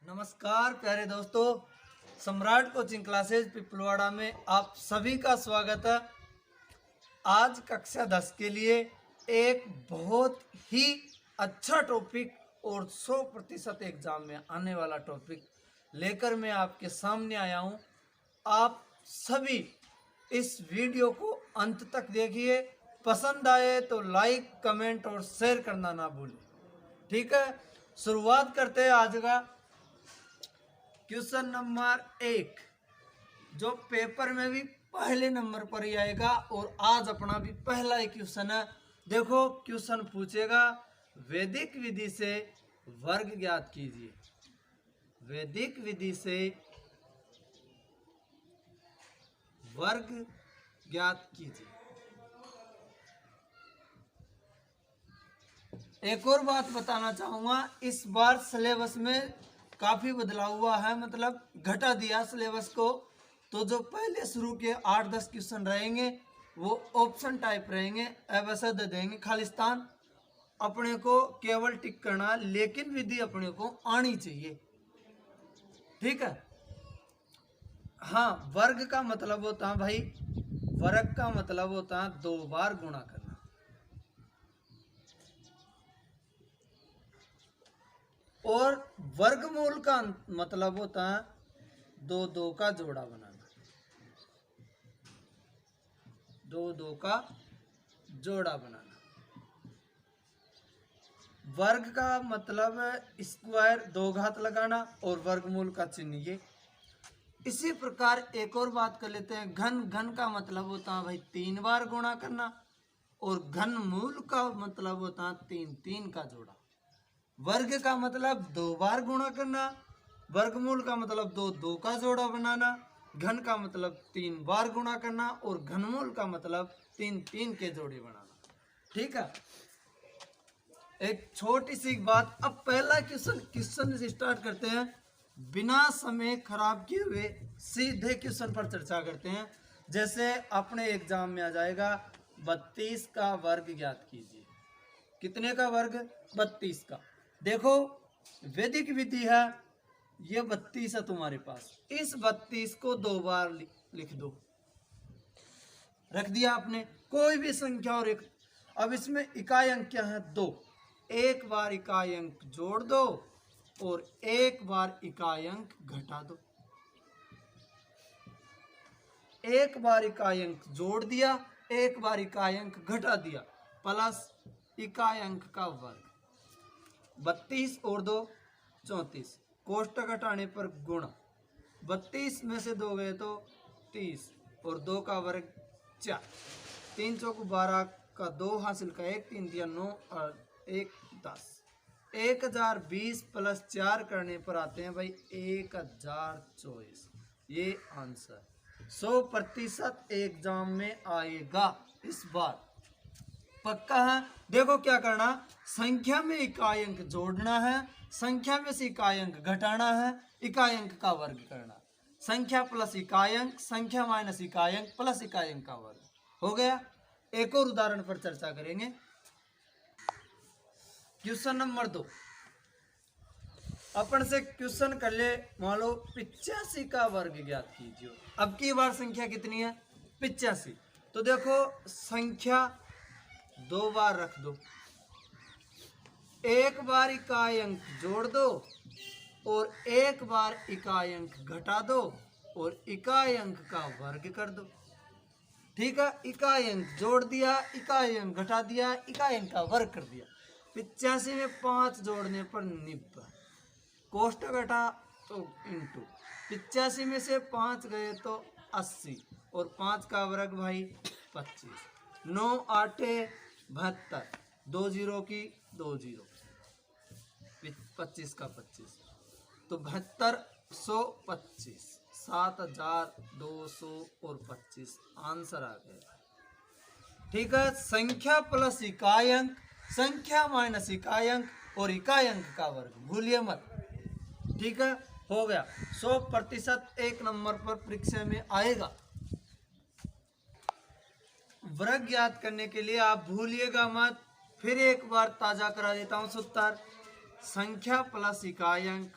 नमस्कार प्यारे दोस्तों, सम्राट कोचिंग क्लासेज पिपलवाड़ा में आप सभी का स्वागत है। आज कक्षा 10 के लिए एक बहुत ही अच्छा टॉपिक और 100% एग्जाम में आने वाला टॉपिक लेकर मैं आपके सामने आया हूं। आप सभी इस वीडियो को अंत तक देखिए। पसंद आए तो लाइक, कमेंट और शेयर करना ना भूलें। ठीक है, शुरुआत करते हैं आज का क्वेश्चन नंबर 1, जो पेपर में भी पहले नंबर पर ही आएगा और आज अपना भी पहला ही क्वेश्चन है। देखो, क्वेश्चन पूछेगा वैदिक विधि से वर्ग ज्ञात कीजिए। वैदिक विधि से वर्ग ज्ञात कीजिए। एक और बात बताना चाहूंगा, इस बार सिलेबस में काफी बदलाव हुआ है, मतलब घटा दिया सिलेबस को। तो जो पहले शुरू के 8-10 क्वेश्चन रहेंगे वो ऑप्शन टाइप रहेंगे, ऐसा दे देंगे खालिस्तान। अपने को केवल टिक करना, लेकिन विधि अपने को आनी चाहिए। ठीक है। हाँ, वर्ग का मतलब होता है भाई, वर्ग का मतलब होता है 2 बार गुणा करना। और वर्गमूल का मतलब होता है 2 का जोड़ा बनाना। 2 का जोड़ा बनाना। वर्ग का मतलब है स्क्वायर, 2 घात लगाना और वर्गमूल का चिन्ह ये। इसी प्रकार एक और बात कर लेते हैं, घन। घन का मतलब होता है भाई 3 बार गुणा करना और घनमूल का मतलब होता है 3 का जोड़ा। वर्ग का मतलब 2 बार गुणा करना, वर्गमूल का मतलब 2 का जोड़ा बनाना, घन का मतलब 3 बार गुणा करना और घनमूल का मतलब 3 के जोड़े बनाना। ठीक है। एक छोटी सी बात, अब पहला क्वेश्चन से स्टार्ट करते हैं। बिना समय खराब किए हुए सीधे क्वेश्चन पर चर्चा करते हैं। जैसे अपने एग्जाम में आ जाएगा 32 का वर्ग ज्ञात कीजिए। कितने का वर्ग? 32 का। देखो, वैदिक विधि है, ये 32 है तुम्हारे पास। इस 32 को 2 बार लिख दो। रख दिया आपने कोई भी संख्या और एक। अब इसमें इकाई अंक क्या है? 2। एक बार इकाई अंक जोड़ दो और एक बार इकाई अंक घटा दो। एक बार इकाई अंक जोड़ दिया, एक बार इकाई अंक घटा दिया, प्लस इकाई अंक का वर्ग। 32 और 2 34, कोष्टक घटाने पर गुणा। 32 में से 2 गए तो 30 और 2 का वर्ग 4। 3 चौक 12 का 2 हासिल का 1, 3 दिया 9 और 1 10। 1020 प्लस 4 करने पर आते हैं भाई 1024। ये आंसर 100% एग्जाम में आएगा इस बार, पक्का है। देखो क्या करना, संख्या में इकाई अंक जोड़ना है, संख्या में से इकाई अंक घटाना है, इकाई अंक का वर्ग करना। संख्या प्लस इकाई अंक, संख्या माइनस इकाई अंक प्लस इकाई अंक का वर्ग हो गया। एक और उदाहरण पर चर्चा करेंगे। क्वेश्चन नंबर 2, अपन से क्वेश्चन कर ले, मान लो 85 का वर्ग ज्ञात कीजिए। अब की बार संख्या कितनी है? 85। तो देखो, संख्या 2 बार रख दो, एक बार इकाई अंक जोड़ दो और एक बार इकाई अंक घटा दो और इकाई अंक का वर्ग कर दो। ठीक है, इकाई अंक जोड़ दिया, इकाई अंक घटा दिया, इकाई अंक का वर्ग कर दिया। 85 में 5 जोड़ने पर 90, कोष्टक घटा तो इंटू। 85 में से 5 गए तो 80 और 5 का वर्ग भाई 25। 9 8 72, 2 0 की 2 0, 25 का 25 तो 7225, 7200 और 25 आंसर आ गया। ठीक है, संख्या प्लस इकाई अंक, संख्या माइनस इकाई अंक और इकाई अंक का वर्ग, भूलिए मत। ठीक है, हो गया। 100% एक नंबर पर परीक्षा में आएगा। वर्ग ज्ञात करने के लिए आप भूलिएगा मत, फिर एक बार ताजा करा देता हूं सूत्र। संख्या प्लस इकाई अंक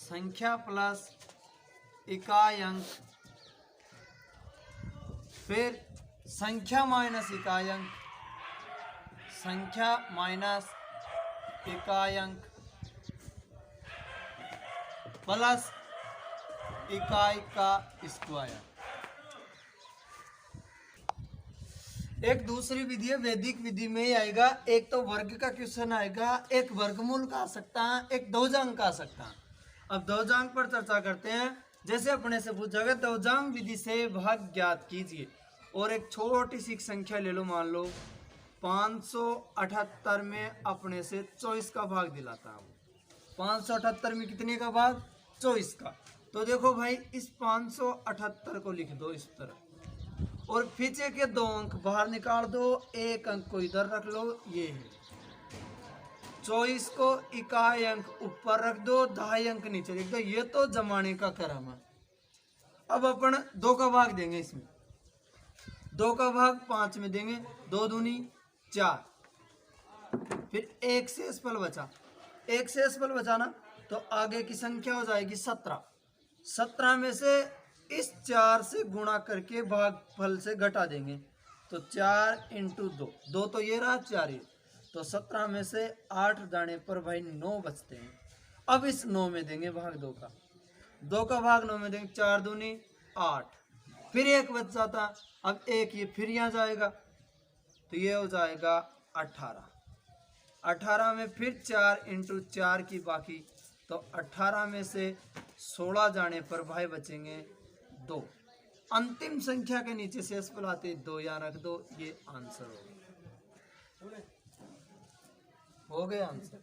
संख्या प्लस इकाई अंक, फिर संख्या माइनस इकाई अंक, संख्या माइनस इकाई अंक प्लस इकाई का स्क्वायर। एक दूसरी विधि है, वैदिक विधि में ही आएगा। एक तो वर्ग का क्वेश्चन आएगा, एक वर्गमूल का आ सकता है, एक दौजांक का आ सकता है। अब दौजांक पर चर्चा करते हैं। जैसे अपने से पूछा गया दौजांक विधि से भाग ज्ञात कीजिए, और एक छोटी सी संख्या ले लो, मान लो 578 में अपने से 24 का भाग दिलाता हूँ। 578 में कितने का भाग? 24 का। तो देखो भाई इस 578 को लिख दो इस तरह, और पीछे के 2 अंक बाहर निकाल दो, एक अंक को इधर रख लो, ये है 24 को इकाई अंक ऊपर रख दो, 2.5 अंक नीचे लिख दो। ये तो जमाने का क्रम है। अब अपन 2 का भाग देंगे, इसमें 2 का भाग 5 में देंगे, 2 दूनी 4, फिर 1 शेषफल बचा, 1 शेषफल बचा ना, तो आगे की संख्या हो जाएगी 17। 17 में से इस 4 से गुणा करके भागफल से घटा देंगे, तो 4 इंटू 2, 2 तो ये रहा, 4 ये, तो 17 में से 8 जाने पर भाई 9 बचते हैं। अब इस 9 में देंगे भाग 2 का, 2 का भाग 9 में देंगे, 4 दूनी 8, फिर 1 बच जाता। अब 1 ये फिर यहाँ जाएगा, तो ये हो जाएगा 18। 18 में फिर 4 इंटू 4 की बाकी, तो 18 में से 16 जाने पर भाई बचेंगे 2। अंतिम संख्या के नीचे शेषफल आते 2 यहाँ रख दो, ये आंसर हो गया आंसर।